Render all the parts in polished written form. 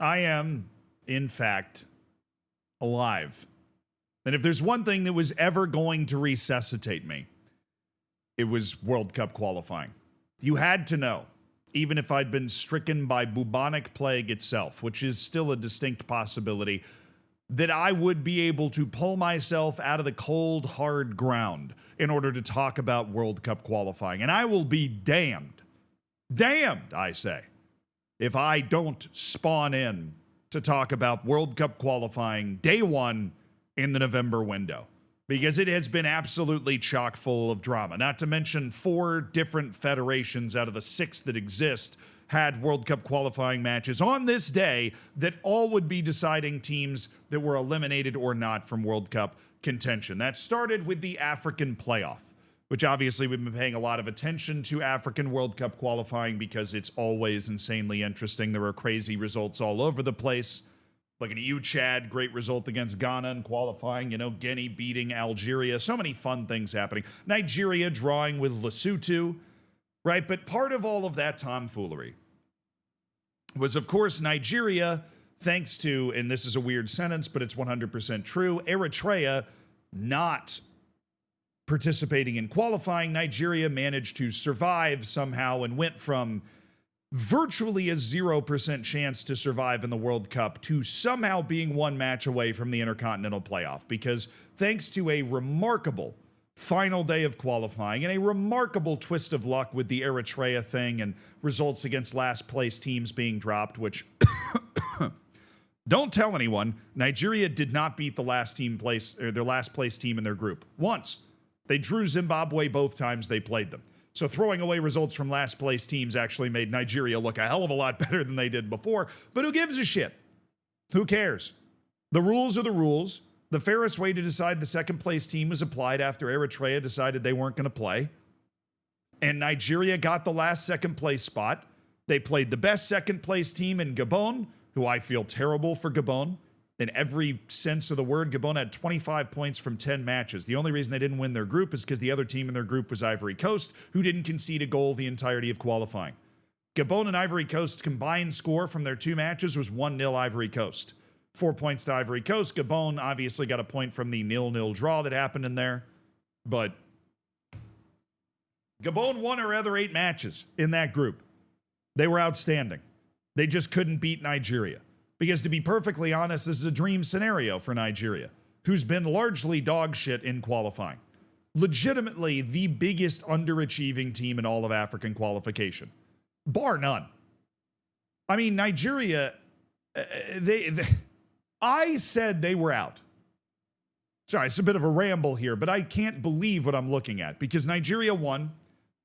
I am, in fact, alive. And if there's one thing that was ever going to resuscitate me, it was World Cup qualifying. You had to know, even if I'd been stricken by bubonic plague itself, which is still a distinct possibility, that I would be able to pull myself out of the cold, hard ground in order to talk about World Cup qualifying. And I will be damned, I say, if I don't spawn in to talk about World Cup qualifying day one in the November window, because it has been absolutely chock full of drama. Not to mention 4 different federations out of the 6 that exist had World Cup qualifying matches on this day that all would be deciding teams that were eliminated or not from World Cup contention. That started with the African playoff, which obviously we've been paying a lot of attention to African World Cup qualifying because it's always insanely interesting. There are crazy results all over the place. Looking at you, Chad, great result against Ghana in qualifying. You know, Guinea beating Algeria. So many fun things happening. Nigeria drawing with Lesotho, right? But part of all of that tomfoolery was, of course, Nigeria, thanks to, and this is a weird sentence, but it's 100% true, Eritrea not participating in qualifying. Nigeria managed to survive somehow and went from virtually a 0% chance to survive in the World Cup to somehow being 1 match away from the Intercontinental Playoff, because thanks to a remarkable final day of qualifying and a remarkable twist of luck with the Eritrea thing and results against last place teams being dropped, which don't tell anyone, Nigeria did not beat the last place team in their group once. They drew Zimbabwe both times they played them. So throwing away results from last place teams actually made Nigeria look a hell of a lot better than they did before. But who gives a shit? Who cares? The rules are the rules. The fairest way to decide the second place team was applied after Eritrea decided they weren't going to play. And Nigeria got the last second place spot. They played the best second place team in Gabon, who I feel terrible for Gabon. In every sense of the word, Gabon had 25 points from 10 matches. The only reason they didn't win their group is because the other team in their group was Ivory Coast, who didn't concede a goal the entirety of qualifying. Gabon and Ivory Coast's combined score from their 2 matches was 1-0 Ivory Coast. 4 points to Ivory Coast. Gabon obviously got a point from the 0-0 draw that happened in there. But Gabon won their other 8 matches in that group. They were outstanding. They just couldn't beat Nigeria. Because to be perfectly honest, this is a dream scenario for Nigeria, who's been largely dog shit in qualifying. Legitimately the biggest underachieving team in all of African qualification. Bar none. I mean, Nigeria, I said they were out. Sorry, it's a bit of a ramble here, but I can't believe what I'm looking at because Nigeria won.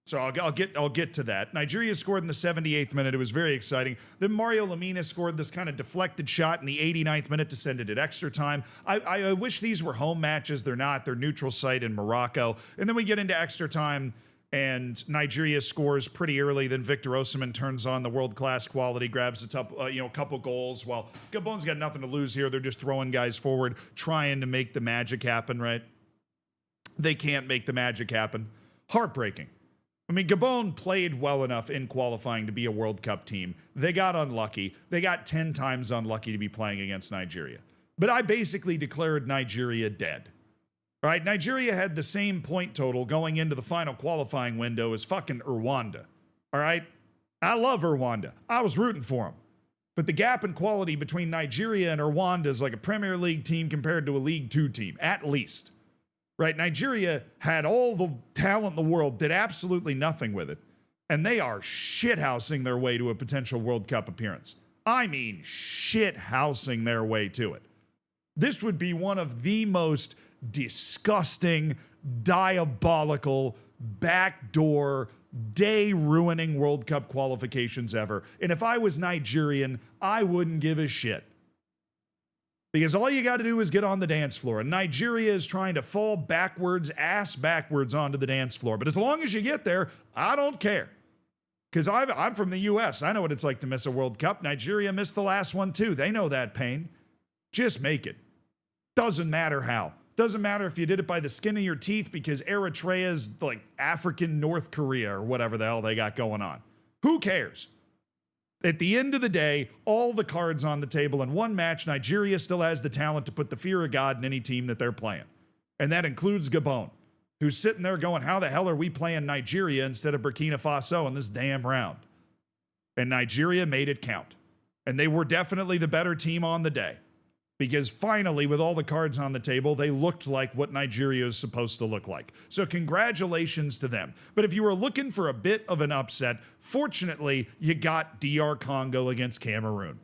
So I'll get to that. Nigeria scored in the 78th minute. It was very exciting. Then Mario Lemina scored this kind of deflected shot in the 89th minute to send it at extra time. I wish these were home matches. They're not. They're neutral site in Morocco. And then we get into extra time, and Nigeria scores pretty early. Then Victor Osimhen turns on the world-class quality, grabs a couple goals. Well, Gabon's got nothing to lose here. They're just throwing guys forward, trying to make the magic happen, right? They can't make the magic happen. Heartbreaking. I mean, Gabon played well enough in qualifying to be a World Cup team. They got unlucky. They got 10 times unlucky to be playing against Nigeria. But I basically declared Nigeria dead. All right, Nigeria had the same point total going into the final qualifying window as fucking Rwanda. All right? I love Rwanda. I was rooting for them. But the gap in quality between Nigeria and Rwanda is like a Premier League team compared to a League 2 team, at least. Right, Nigeria had all the talent in the world, did absolutely nothing with it, and they are shithousing their way to a potential World Cup appearance. I mean, shithousing their way to it. This would be one of the most disgusting, diabolical, backdoor, day-ruining World Cup qualifications ever. And if I was Nigerian, I wouldn't give a shit. Because all you got to do is get on the dance floor. And Nigeria is trying to fall backwards, ass backwards onto the dance floor. But as long as you get there, I don't care. Because I'm from the U.S. I know what it's like to miss a World Cup. Nigeria missed the last one too. They know that pain. Just make it. Doesn't matter how. Doesn't matter if you did it by the skin of your teeth because Eritrea is like African North Korea or whatever the hell they got going on. Who cares? At the end of the day, all the cards on the table in one match, Nigeria still has the talent to put the fear of God in any team that they're playing. And that includes Gabon, who's sitting there going, how the hell are we playing Nigeria instead of Burkina Faso in this damn round? And Nigeria made it count. And they were definitely the better team on the day. Because finally, with all the cards on the table, they looked like what Nigeria is supposed to look like. So congratulations to them. But if you were looking for a bit of an upset, fortunately, you got DR Congo against Cameroon.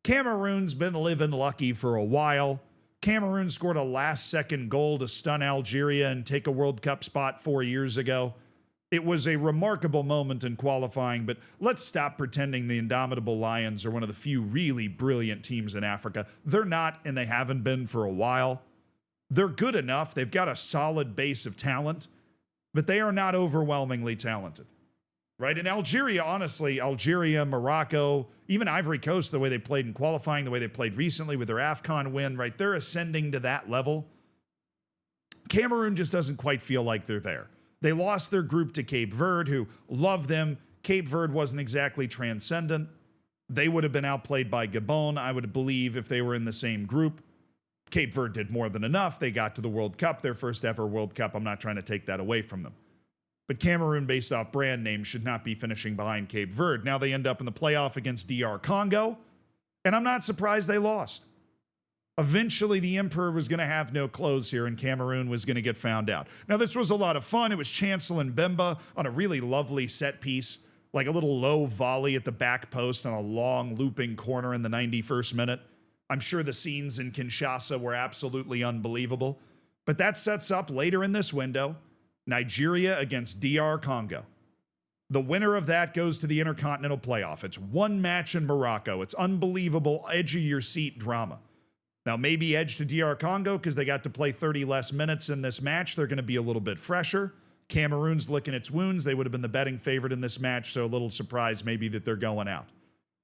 Cameroon's been living lucky for a while. Cameroon scored a last-second goal to stun Algeria and take a World Cup spot 4 years ago. It was a remarkable moment in qualifying, but let's stop pretending the Indomitable Lions are one of the few really brilliant teams in Africa. They're not, and they haven't been for a while. They're good enough. They've got a solid base of talent, but they are not overwhelmingly talented, right? And Algeria, honestly, Algeria, Morocco, even Ivory Coast, the way they played in qualifying, the way they played recently with their AFCON win, right? They're ascending to that level. Cameroon just doesn't quite feel like they're there. They lost their group to Cape Verde, who loved them. Cape Verde wasn't exactly transcendent. They would have been outplayed by Gabon, I would believe, if they were in the same group. Cape Verde did more than enough. They got to the World Cup, their first ever World Cup. I'm not trying to take that away from them. But Cameroon, based off brand name, should not be finishing behind Cape Verde. Now they end up in the playoff against DR Congo, and I'm not surprised they lost. Eventually, the emperor was going to have no clothes here, and Cameroon was going to get found out. Now, this was a lot of fun. It was Chancel and Bemba on a really lovely set piece, like a little low volley at the back post on a long looping corner in the 91st minute. I'm sure the scenes in Kinshasa were absolutely unbelievable. But that sets up later in this window, Nigeria against DR Congo. The winner of that goes to the Intercontinental Playoff. It's one match in Morocco. It's unbelievable, edge-of-your-seat drama. Now, maybe edge to DR Congo because they got to play 30 less minutes in this match. They're going to be a little bit fresher. Cameroon's licking its wounds. They would have been the betting favorite in this match, so a little surprised maybe that they're going out.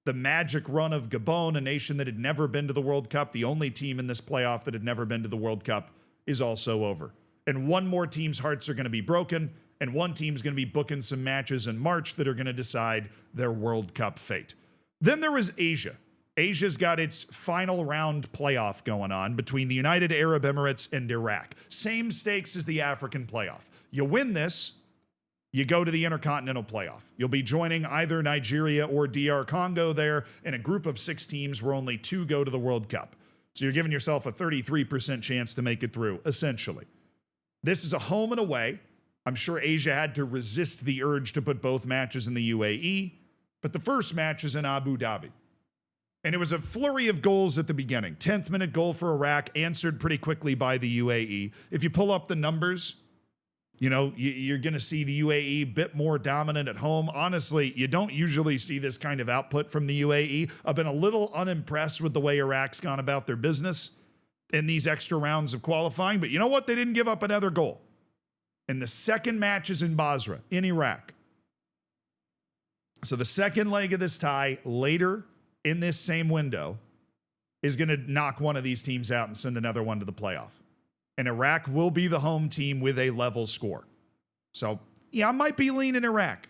The magic run of Gabon, a nation that had never been to the World Cup, the only team in this playoff that had never been to the World Cup, is also over. And one more team's hearts are going to be broken, and one team's going to be booking some matches in March that are going to decide their World Cup fate. Then there was Asia. Asia's got its final round playoff going on between the United Arab Emirates and Iraq. Same stakes as the African playoff. You win this, you go to the Intercontinental Playoff. You'll be joining either Nigeria or DR Congo there in a group of 6 teams where only 2 go to the World Cup. So you're giving yourself a 33% chance to make it through, essentially. This is a home and away. I'm sure Asia had to resist the urge to put both matches in the UAE, but the first match is in Abu Dhabi. And it was a flurry of goals at the beginning. 10th minute goal for Iraq, answered pretty quickly by the UAE. If you pull up the numbers, you know, you're going to see the UAE a bit more dominant at home. Honestly, you don't usually see this kind of output from the UAE. I've been a little unimpressed with the way Iraq's gone about their business in these extra rounds of qualifying. But you know what? They didn't give up another goal. And the second match is in Basra, in Iraq. So the second leg of this tie later in this same window is going to knock one of these teams out and send another one to the playoff. And Iraq will be the home team with a level score. So, yeah, I might be leaning Iraq.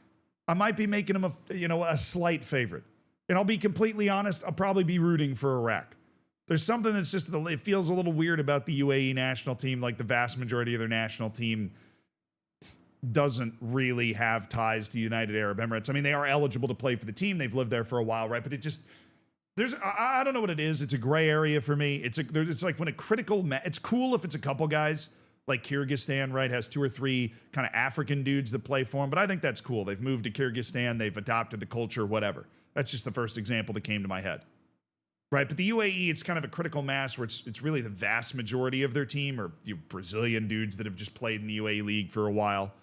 I might be making them a slight favorite. And I'll be completely honest, I'll probably be rooting for Iraq. There's something that's just, it feels a little weird about the UAE national team, like the vast majority of their national team doesn't really have ties to United Arab Emirates. I mean, they are eligible to play for the team. They've lived there for a while, right? But it just, I don't know what it is. It's a gray area for me. It's like when a critical, it's cool if it's a couple guys, like Kyrgyzstan, right? Has 2 or 3 kind of African dudes that play for them. But I think that's cool. They've moved to Kyrgyzstan. They've adopted the culture, whatever. That's just the first example that came to my head. Right, but the UAE, it's kind of a critical mass where it's really the vast majority of their team are Brazilian dudes that have just played in the UAE league for a while.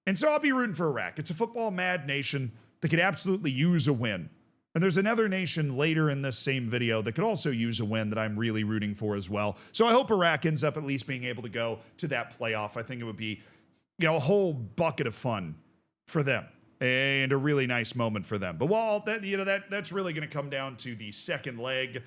And so I'll be rooting for Iraq. It's a football-mad nation that could absolutely use a win. And there's another nation later in this same video that could also use a win that I'm really rooting for as well. So I hope Iraq ends up at least being able to go to that playoff. I think it would be, a whole bucket of fun for them and a really nice moment for them. But while that's really going to come down to the second leg,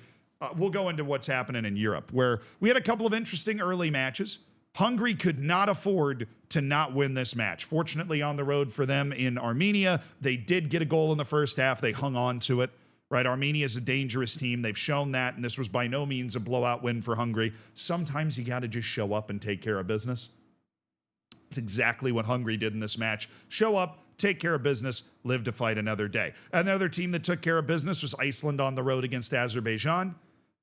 we'll go into what's happening in Europe, where we had a couple of interesting early matches. Hungary could not afford to not win this match. Fortunately, on the road for them in Armenia, they did get a goal in the first half. They hung on to it, right? Armenia is a dangerous team. They've shown that, and this was by no means a blowout win for Hungary. Sometimes you got to just show up and take care of business. It's exactly what Hungary did in this match. Show up, take care of business, live to fight another day. Another team that took care of business was Iceland on the road against Azerbaijan.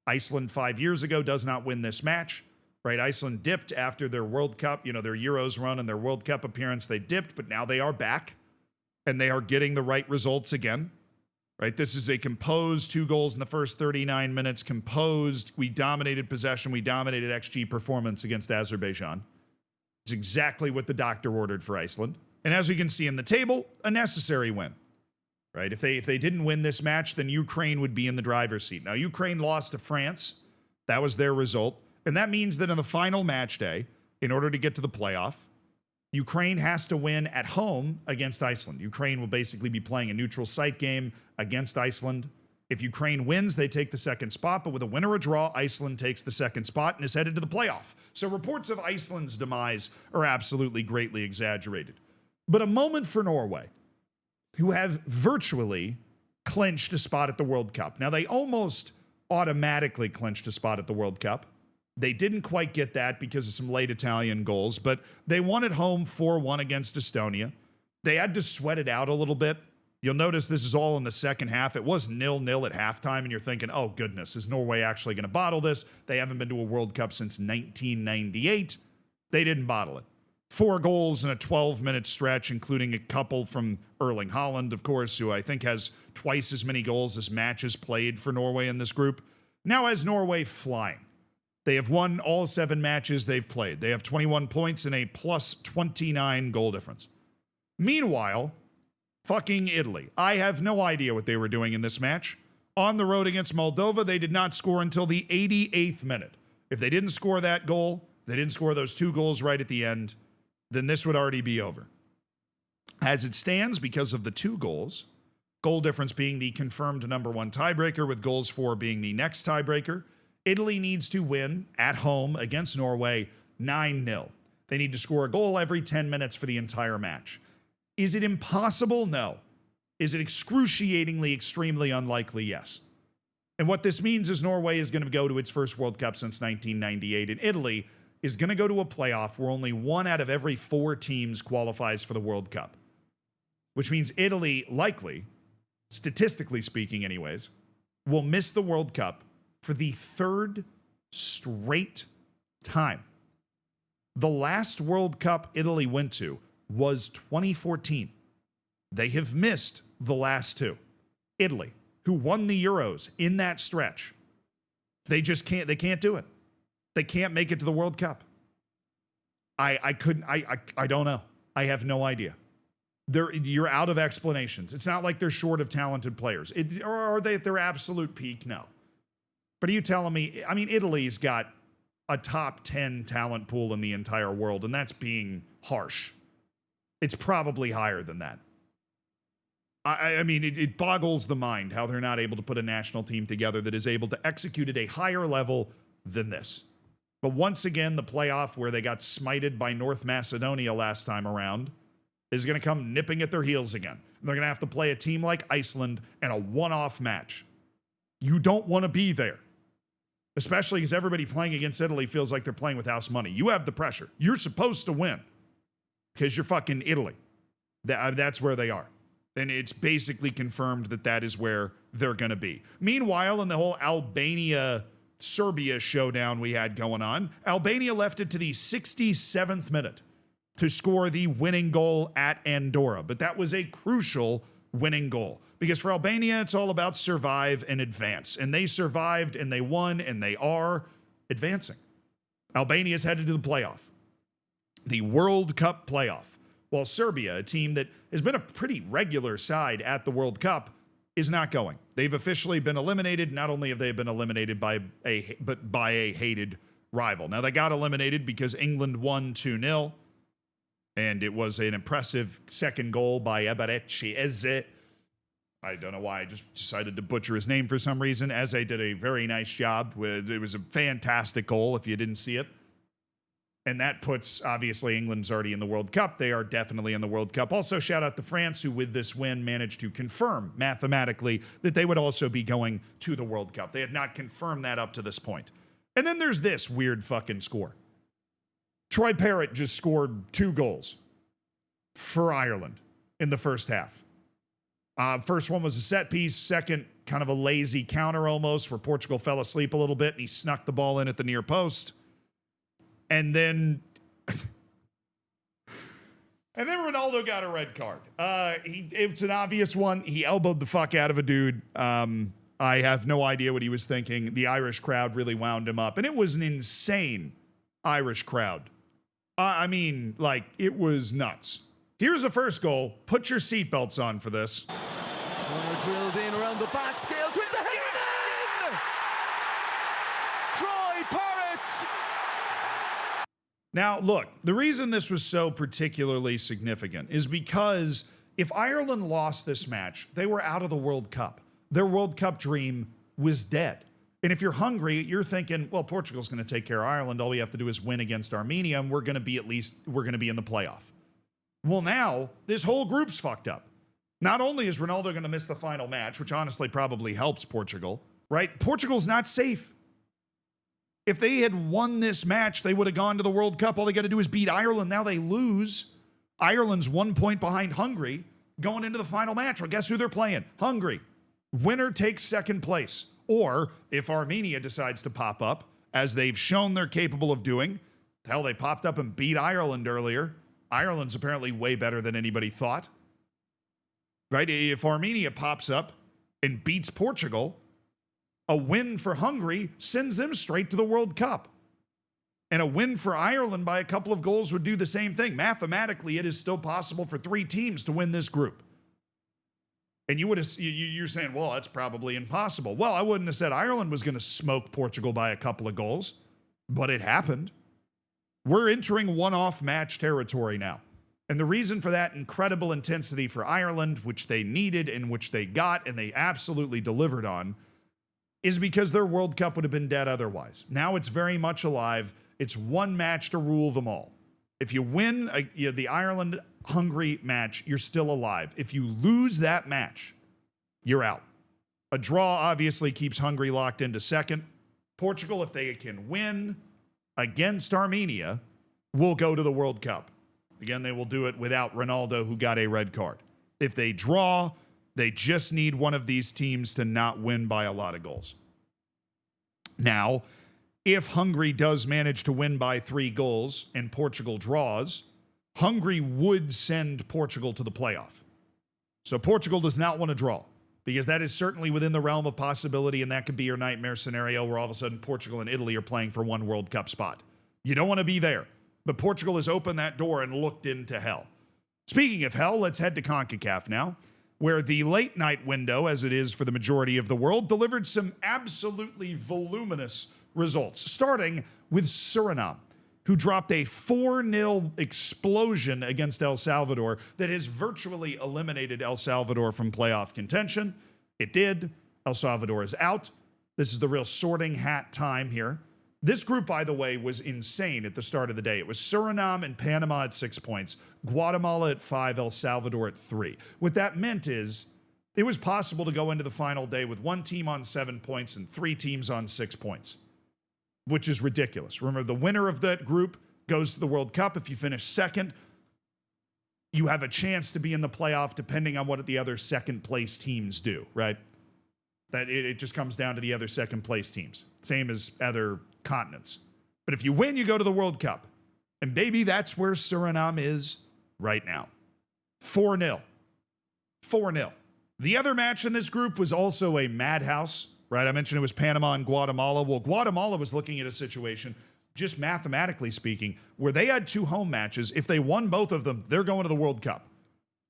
Iceland 5 years ago does not win this match, right? Iceland dipped after their World Cup, their Euros run and their World Cup appearance. They dipped, but now they are back and they are getting the right results again, right? This is a composed 2 goals in the first 39 minutes, composed. We dominated possession. We dominated XG performance against Azerbaijan. It's exactly what the doctor ordered for Iceland. And as we can see in the table, a necessary win, right? If they didn't win this match, then Ukraine would be in the driver's seat. Now, Ukraine lost to France. That was their result. And that means that in the final match day, in order to get to the playoff, Ukraine has to win at home against Iceland. Ukraine will basically be playing a neutral site game against Iceland. If Ukraine wins, they take the second spot, but with a win or a draw, Iceland takes the second spot and is headed to the playoff. So reports of Iceland's demise are absolutely greatly exaggerated. But a moment for Norway, who have virtually clinched a spot at the World Cup. Now, they almost automatically clinched a spot at the World Cup. They didn't quite get that because of some late Italian goals, but they won at home 4-1 against Estonia. They had to sweat it out a little bit. You'll notice this is all in the second half. It was 0-0 at halftime, and you're thinking, oh, goodness, is Norway actually going to bottle this? They haven't been to a World Cup since 1998. They didn't bottle it. 4 goals in a 12-minute stretch, including a couple from Erling Haaland, of course, who I think has twice as many goals as matches played for Norway in this group. Now has Norway flying. They have won all 7 matches they've played. They have 21 points and a plus 29 goal difference. Meanwhile, fucking Italy. I have no idea what they were doing in this match. On the road against Moldova, they did not score until the 88th minute. If they didn't score that goal, they didn't score those 2 goals right at the end, then this would already be over. As it stands, because of the 2 goals, goal difference being the confirmed number 1 tiebreaker, with goals for being the next tiebreaker, Italy needs to win at home against Norway 9-0. They need to score a goal every 10 minutes for the entire match. Is it impossible? No. Is it excruciatingly, extremely unlikely? Yes. And what this means is Norway is going to go to its first World Cup since 1998, and Italy is going to go to a playoff where only 1 out of every 4 teams qualifies for the World Cup, which means Italy likely, statistically speaking anyways, will miss the World Cup for the 3rd straight time. The last World Cup Italy went to was 2014. They have missed the last 2. Italy, who won the Euros in that stretch, they can't do it. They can't make it to the World Cup. I don't know. I have no idea. You're out of explanations. It's not like they're short of talented players. Or are they at their absolute peak? No. But are you telling me, I mean, Italy's got a top 10 talent pool in the entire world, and that's being harsh. It's probably higher than that. I mean, it boggles the mind how they're not able to put a national team together that is able to execute at a higher level than this. But once again, the playoff where they got smited by North Macedonia last time around is going to come nipping at their heels again. They're going to have to play a team like Iceland in a one-off match. You don't want to be there. Especially because everybody playing against Italy feels like they're playing with house money. You have the pressure. You're supposed to win because you're fucking Italy. That's where they are. And it's basically confirmed that that is where they're going to be. Meanwhile, in the whole Albania-Serbia showdown we had going on, Albania left it to the 67th minute to score the winning goal at Andorra. But that was a crucial winning goal. Because for Albania, it's all about survive and advance. And they survived and they won and they are advancing. Albania's headed to the playoff. The World Cup playoff. While Serbia, a team that has been a pretty regular side at the World Cup, is not going. They've officially been eliminated. Not only have they been eliminated by a hated rival. Now, they got eliminated because England won 2-0. And it was an impressive second goal by Eberechi Eze. I don't know why I just decided to butcher his name for some reason. Eze did a very nice job. It was a fantastic goal if you didn't see it. And that puts, obviously, England's already in the World Cup. They are definitely in the World Cup. Also, shout out to France, who with this win managed to confirm mathematically that they would also be going to the World Cup. They had not confirmed that up to this point. And then there's this weird fucking score. Troy Parrott just scored 2 goals for Ireland in the first half. First one was a set piece. Second, kind of a lazy counter almost, where Portugal fell asleep a little bit and he snuck the ball in at the near post. And then Ronaldo got a red card. It's an obvious one. He elbowed the fuck out of a dude. I have no idea what he was thinking. The Irish crowd really wound him up. And it was an insane Irish crowd. I mean, like, it was nuts. Here's the first goal. Put your seatbelts on for this. Drilled in around the back, Scales wins the header in! Troy Parrott! Now, look, the reason this was so particularly significant is because if Ireland lost this match, they were out of the World Cup. Their World Cup dream was dead. And if you're hungry, you're thinking, well, Portugal's going to take care of Ireland. All we have to do is win against Armenia, and we're going to be in the playoff. Well, now this whole group's fucked up. Not only is Ronaldo going to miss the final match, which honestly probably helps Portugal, right? Portugal's not safe. If they had won this match, they would have gone to the World Cup. All they got to do is beat Ireland. Now they lose. Ireland's 1 point behind Hungary going into the final match. Well, guess who they're playing? Hungary. Winner takes second place. Or if Armenia decides to pop up, as they've shown they're capable of doing, hell, they popped up and beat Ireland earlier. Ireland's apparently way better than anybody thought. Right? If Armenia pops up and beats Portugal, a win for Hungary sends them straight to the World Cup. And a win for Ireland by a couple of goals would do the same thing. Mathematically, it is still possible for 3 teams to win this group. And you're saying, well, that's probably impossible. Well, I wouldn't have said Ireland was going to smoke Portugal by a couple of goals, but it happened. We're entering one-off match territory now. And the reason for that incredible intensity for Ireland, which they needed and which they got and they absolutely delivered on, is because their World Cup would have been dead otherwise. Now it's very much alive. It's one match to rule them all. If you win the Ireland-Hungary match, you're still alive. If you lose that match, you're out. A draw obviously keeps Hungary locked into second. Portugal, if they can win against Armenia, will go to the World Cup. Again, they will do it without Ronaldo, who got a red card. If they draw, they just need one of these teams to not win by a lot of goals. Now, if Hungary does manage to win by 3 goals and Portugal draws, Hungary would send Portugal to the playoff. So Portugal does not want to draw, because that is certainly within the realm of possibility, and that could be your nightmare scenario where all of a sudden Portugal and Italy are playing for one World Cup spot. You don't want to be there. But Portugal has opened that door and looked into hell. Speaking of hell, let's head to CONCACAF now, where the late night window, as it is for the majority of the world, delivered some absolutely voluminous results, starting with Suriname, who dropped a 4-0 explosion against El Salvador that has virtually eliminated El Salvador from playoff contention. It did. El Salvador is out. This is the real sorting hat time here. This group, by the way, was insane at the start of the day. It was Suriname and Panama at 6 points, Guatemala at 5, El Salvador at 3. What that meant is it was possible to go into the final day with 1 team on 7 points and 3 teams on 6 points, which is ridiculous. Remember, the winner of that group goes to the World Cup. If you finish second, you have a chance to be in the playoff depending on what the other second-place teams do, right? That it just comes down to the other second-place teams. Same as other continents. But if you win, you go to the World Cup. And baby, that's where Suriname is right now. 4-0. 4-0. The other match in this group was also a madhouse, right? I mentioned it was Panama and Guatemala. Well, Guatemala was looking at a situation, just mathematically speaking, where they had 2 home matches. If they won both of them, they're going to the World Cup.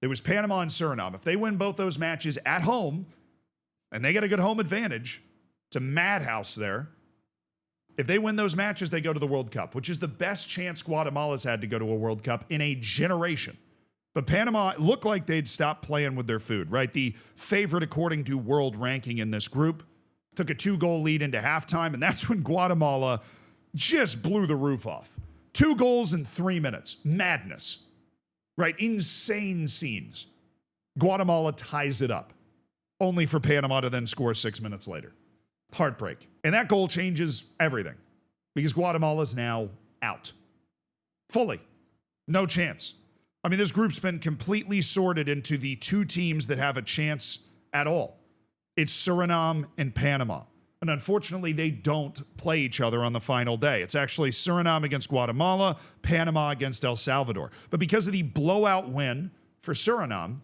It was Panama and Suriname. If they win both those matches at home, and they get a good home advantage, it's a madhouse there. If they win those matches, they go to the World Cup, which is the best chance Guatemala's had to go to a World Cup in a generation. But Panama looked like they'd stopped playing with their food, right? The favorite according to world ranking in this group took a 2-goal lead into halftime, and that's when Guatemala just blew the roof off. 2 goals in 3 minutes. Madness. Right? Insane scenes. Guatemala ties it up, only for Panama to then score 6 minutes later. Heartbreak. And that goal changes everything because Guatemala's now out. Fully. No chance. I mean, this group's been completely sorted into the 2 teams that have a chance at all. It's Suriname and Panama. And unfortunately, they don't play each other on the final day. It's actually Suriname against Guatemala, Panama against El Salvador. But because of the blowout win for Suriname,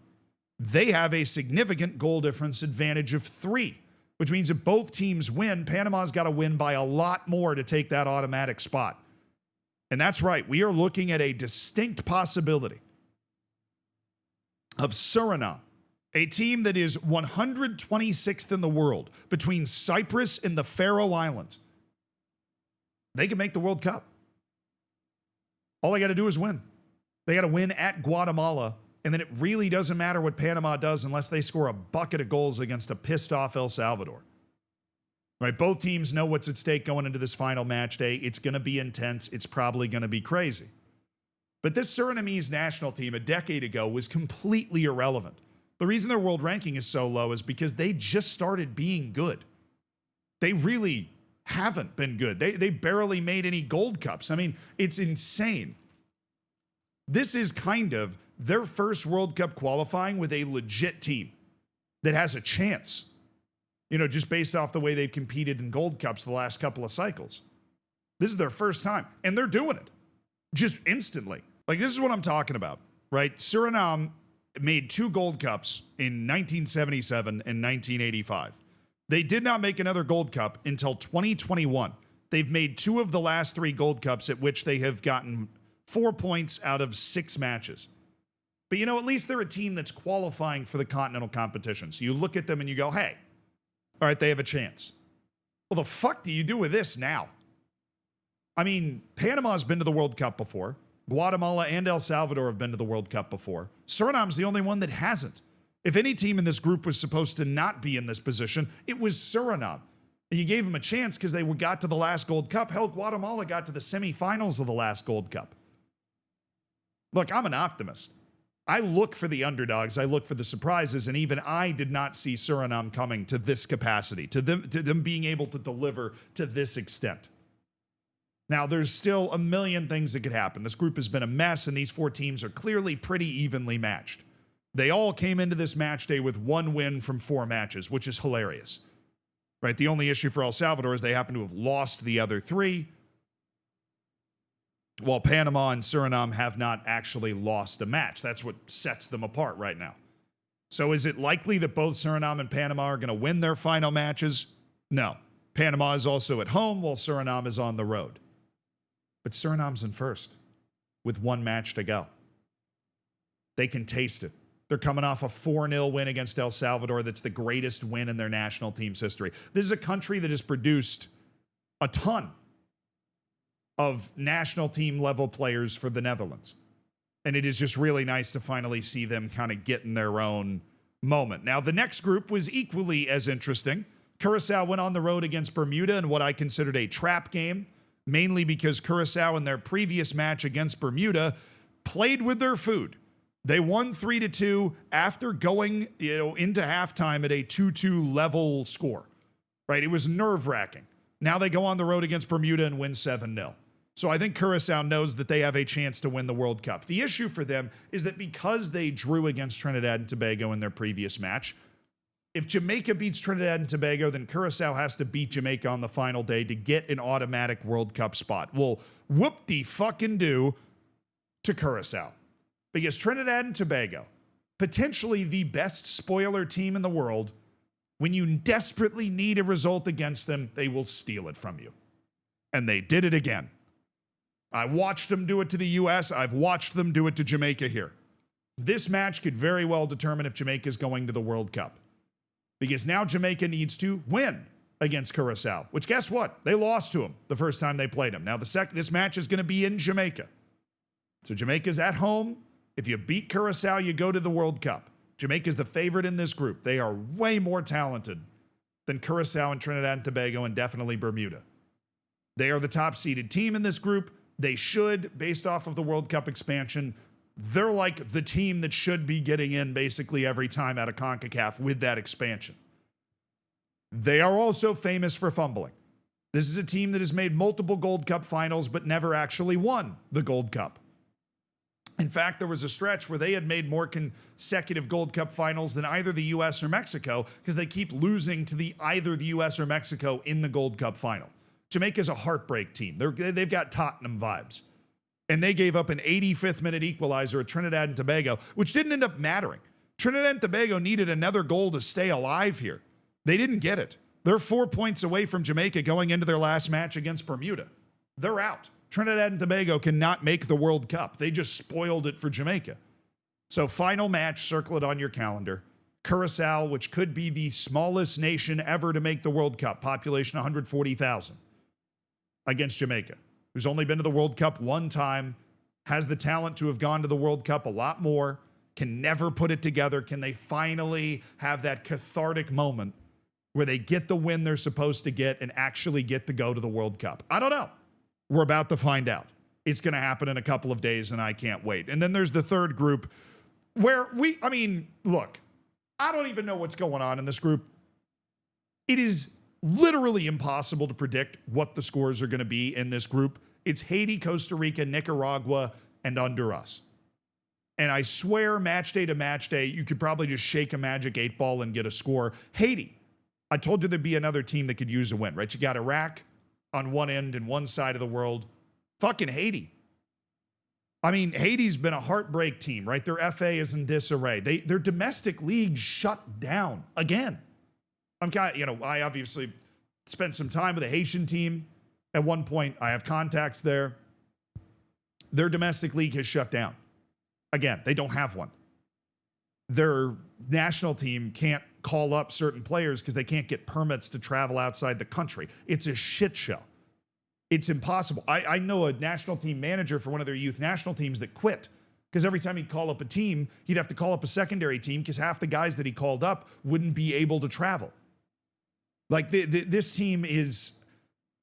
they have a significant goal difference advantage of 3, which means if both teams win, Panama's got to win by a lot more to take that automatic spot. And that's right. We are looking at a distinct possibility of Suriname, a team that is 126th in the world between Cyprus and the Faroe Islands. They can make the World Cup. All they got to do is win. They got to win at Guatemala, and then it really doesn't matter what Panama does unless they score a bucket of goals against a pissed-off El Salvador. Right? Both teams know what's at stake going into this final match day. It's going to be intense. It's probably going to be crazy. But this Surinamese national team a decade ago was completely irrelevant. The reason their world ranking is so low is because they just started being good. They really haven't been good. They barely made any Gold Cups. I mean, it's insane. This is kind of their first World Cup qualifying with a legit team that has a chance. You know, just based off the way they've competed in Gold Cups the last couple of cycles. This is their first time, and they're doing it just instantly. Like, this is what I'm talking about, right? Suriname made 2 Gold Cups in 1977 and 1985. They did not make another Gold Cup until 2021. They've made 2 of the last 3 Gold Cups at which they have gotten 4 points out of 6 matches. But, you know, at least they're a team that's qualifying for the continental competition. So you look at them and you go, hey, all right, they have a chance. Well, the fuck do you do with this now? I mean, Panama's been to the World Cup before. Guatemala and El Salvador have been to the World Cup before. Suriname's the only one that hasn't. If any team in this group was supposed to not be in this position, it was Suriname. And you gave them a chance because they got to the last Gold Cup. Hell, Guatemala got to the semifinals of the last Gold Cup. Look, I'm an optimist. I look for the underdogs. I look for the surprises. And even I did not see Suriname coming to this capacity, to them being able to deliver to this extent. Now, there's still a million things that could happen. This group has been a mess, and these 4 teams are clearly pretty evenly matched. They all came into this match day with 1 win from 4 matches, which is hilarious. Right? The only issue for El Salvador is they happen to have lost the other 3, while Panama and Suriname have not actually lost a match. That's what sets them apart right now. So is it likely that both Suriname and Panama are going to win their final matches? No. Panama is also at home, while Suriname is on the road. But Suriname's in first with 1 match to go. They can taste it. They're coming off a 4-0 win against El Salvador. That's the greatest win in their national team's history. This is a country that has produced a ton of national team level players for the Netherlands. And it is just really nice to finally see them kind of get in their own moment. Now, the next group was equally as interesting. Curacao went on the road against Bermuda in what I considered a trap game, mainly because Curacao in their previous match against Bermuda played with their food. They won 3-2 after going, into halftime at a 2-2 level score. Right? It was nerve-wracking. Now they go on the road against Bermuda and win 7-0. So I think Curacao knows that they have a chance to win the World Cup. The issue for them is that because they drew against Trinidad and Tobago in their previous match, if Jamaica beats Trinidad and Tobago, then Curacao has to beat Jamaica on the final day to get an automatic World Cup spot. Well, whoop-de-fucking-do to Curacao. Because Trinidad and Tobago, potentially the best spoiler team in the world, when you desperately need a result against them, they will steal it from you. And they did it again. I watched them do it to the U.S. I've watched them do it to Jamaica here. This match could very well determine if Jamaica is going to the World Cup. Because now Jamaica needs to win against Curacao, which guess what? They lost to them the first time they played them. Now this match is going to be in Jamaica. So Jamaica's at home. If you beat Curacao, you go to the World Cup. Jamaica's the favorite in this group. They are way more talented than Curacao and Trinidad and Tobago and definitely Bermuda. They are the top-seeded team in this group. They should, based off of the World Cup expansion, they're like the team that should be getting in basically every time out of CONCACAF with that expansion. They are also famous for fumbling. This is a team that has made multiple Gold Cup finals but never actually won the Gold Cup. In fact, there was a stretch where they had made more consecutive Gold Cup finals than either the US or Mexico because they keep losing to either the US or Mexico in the Gold Cup final. Jamaica's a heartbreak team. They've got Tottenham vibes. And they gave up an 85th minute equalizer at Trinidad and Tobago, which didn't end up mattering. Trinidad and Tobago needed another goal to stay alive here. They didn't get it. They're 4 points away from Jamaica going into their last match against Bermuda. They're out. Trinidad and Tobago cannot make the World Cup. They just spoiled it for Jamaica. So final match, circle it on your calendar. Curacao, which could be the smallest nation ever to make the World Cup, population 140,000, against Jamaica, who's only been to the World Cup one time, has the talent to have gone to the World Cup a lot more, can never put it together. Can they finally have that cathartic moment where they get the win they're supposed to get and actually get to go to the World Cup? I don't know. We're about to find out. It's going to happen in a couple of days, and I can't wait. And then there's the third group where look, I don't even know what's going on in this group. It is literally impossible to predict what the scores are going to be in this group. It's Haiti, Costa Rica, Nicaragua, and Honduras. And I swear, match day to match day, you could probably just shake a magic 8-ball and get a score. Haiti, I told you there'd be another team that could use a win, right? You got Iraq on one end and one side of the world. Fucking Haiti. I mean, Haiti's been a heartbreak team, right? Their FA is in disarray. Their domestic league shut down again. I obviously spent some time with a Haitian team. At one point, I have contacts there. Their domestic league has shut down. Again, they don't have one. Their national team can't call up certain players because they can't get permits to travel outside the country. It's a shit show. It's impossible. I know a national team manager for one of their youth national teams that quit because every time he'd call up a team, he'd have to call up a secondary team because half the guys that he called up wouldn't be able to travel. Like this team is,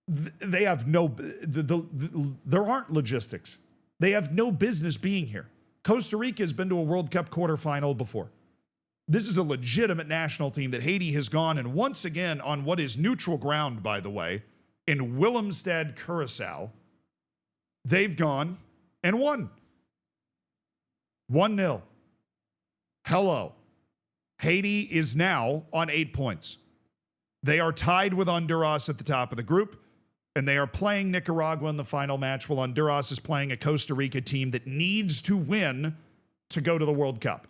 they have there aren't logistics. They have no business being here. Costa Rica has been to a World Cup quarterfinal before. This is a legitimate national team that Haiti has gone, and once again, on what is neutral ground, by the way, in Willemstad, Curacao, they've gone and won. 1-0. Hello. Haiti is now on 8 points. They are tied with Honduras at the top of the group, and they are playing Nicaragua in the final match, while Honduras is playing a Costa Rica team that needs to win to go to the World Cup,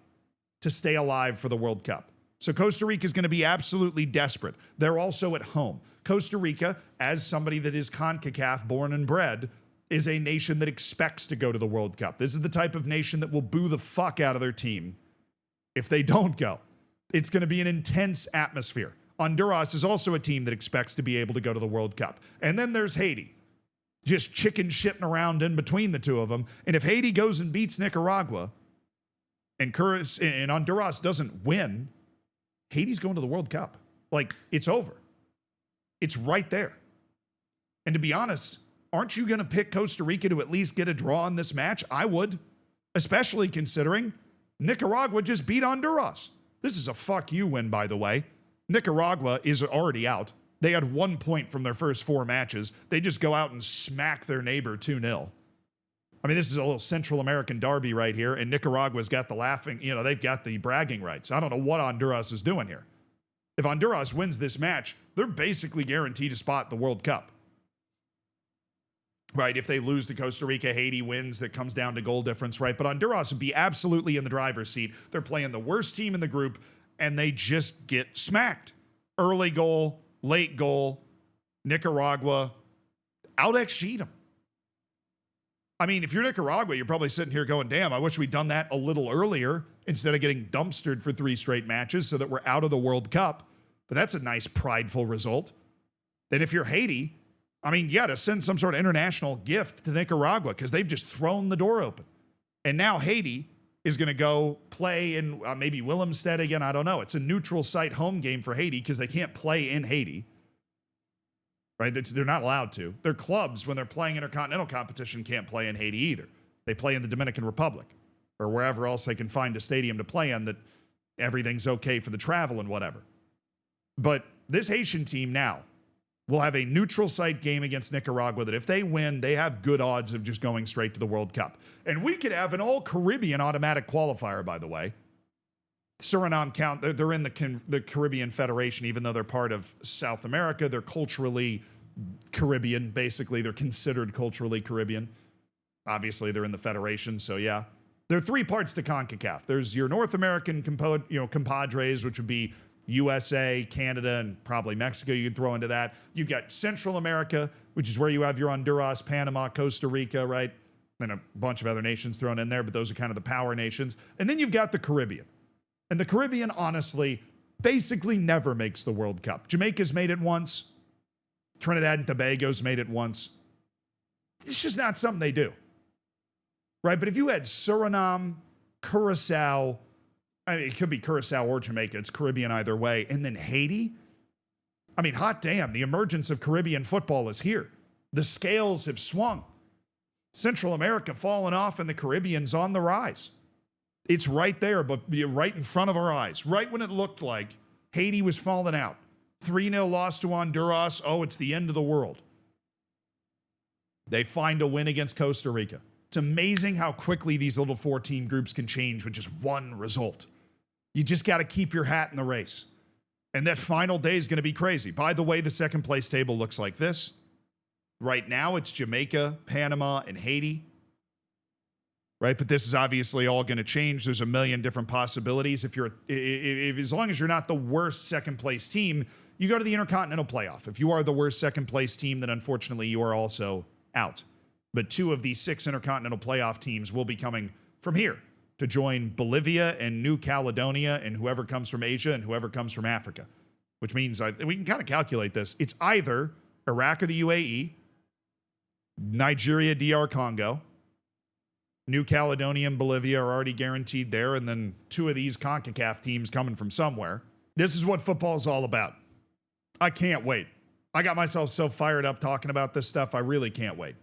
to stay alive for the World Cup. So Costa Rica is going to be absolutely desperate. They're also at home. Costa Rica, as somebody that is CONCACAF born and bred, is a nation that expects to go to the World Cup. This is the type of nation that will boo the fuck out of their team if they don't go. It's going to be an intense atmosphere. Honduras is also a team that expects to be able to go to the World Cup. And then there's Haiti, just chicken shitting around in between the two of them. And if Haiti goes and beats Nicaragua and Honduras doesn't win, Haiti's going to the World Cup. Like, it's over. It's right there. And to be honest, aren't you going to pick Costa Rica to at least get a draw in this match? I would, especially considering Nicaragua just beat Honduras. This is a fuck you win, by the way. Nicaragua is already out. They had 1 point from their first 4 matches. They just go out and smack their neighbor 2-0. I mean, this is a little Central American derby right here, and Nicaragua's got the laughing, they've got the bragging rights. I don't know what Honduras is doing here. If Honduras wins this match, they're basically guaranteed a spot in the World Cup. Right? If they lose to Costa Rica, Haiti wins, that comes down to goal difference, right? But Honduras would be absolutely in the driver's seat. They're playing the worst team in the group, and they just get smacked. Early goal, late goal, Nicaragua out-XG'd them. I mean, if you're Nicaragua, you're probably sitting here going, damn, I wish we'd done that a little earlier instead of getting dumpstered for 3 straight matches so that we're out of the World Cup. But that's a nice, prideful result. Then if you're Haiti, I mean, you got to send some sort of international gift to Nicaragua because they've just thrown the door open. And now Haiti is going to go play in maybe Willemstad again. I don't know. It's a neutral site home game for Haiti because they can't play in Haiti. right? They're not allowed to. Their clubs, when they're playing intercontinental competition, can't play in Haiti either. They play in the Dominican Republic or wherever else they can find a stadium to play in that everything's okay for the travel and whatever. But this Haitian team now will have a neutral site game against Nicaragua that if they win, they have good odds of just going straight to the World Cup. And we could have an all-Caribbean automatic qualifier, by the way. Suriname count, they're in the Caribbean Federation, even though they're part of South America. They're culturally Caribbean, basically. They're considered culturally Caribbean. Obviously, they're in the Federation, so yeah. There are three parts to CONCACAF. There's your North American compadres, which would be USA, Canada, and probably Mexico. You can throw into that. You've got Central America, which is where you have your Honduras, Panama, Costa Rica, right? And a bunch of other nations thrown in there, but those are kind of the power nations. And then you've got the Caribbean. And the Caribbean, honestly, basically never makes the World Cup. Jamaica's made it once. Trinidad and Tobago's made it once. It's just not something they do. Right? But if you had Suriname, Curacao, I mean, it could be Curacao or Jamaica. It's Caribbean either way. And then Haiti. I mean, hot damn, the emergence of Caribbean football is here. The scales have swung. Central America fallen off and the Caribbean's on the rise. It's right there, but right in front of our eyes. Right when it looked like Haiti was falling out. 3-0 loss to Honduras. Oh, it's the end of the world. They find a win against Costa Rica. It's amazing how quickly these little 4-team groups can change with just one result. You just got to keep your hat in the race. And that final day is going to be crazy. By the way, the second place table looks like this. Right now, it's Jamaica, Panama, and Haiti. Right? But this is obviously all going to change. There's a million different possibilities. As long as you're not the worst second place team, you go to the Intercontinental Playoff. If you are the worst second place team, then unfortunately you are also out. But 2 of the 6 Intercontinental Playoff teams will be coming from here to join Bolivia and New Caledonia and whoever comes from Asia and whoever comes from Africa, which means we can kind of calculate this. It's either Iraq or the UAE, Nigeria, DR Congo, New Caledonia and Bolivia are already guaranteed there, and then 2 of these CONCACAF teams coming from somewhere. This is what football is all about. I can't wait. I got myself so fired up talking about this stuff. I really can't wait.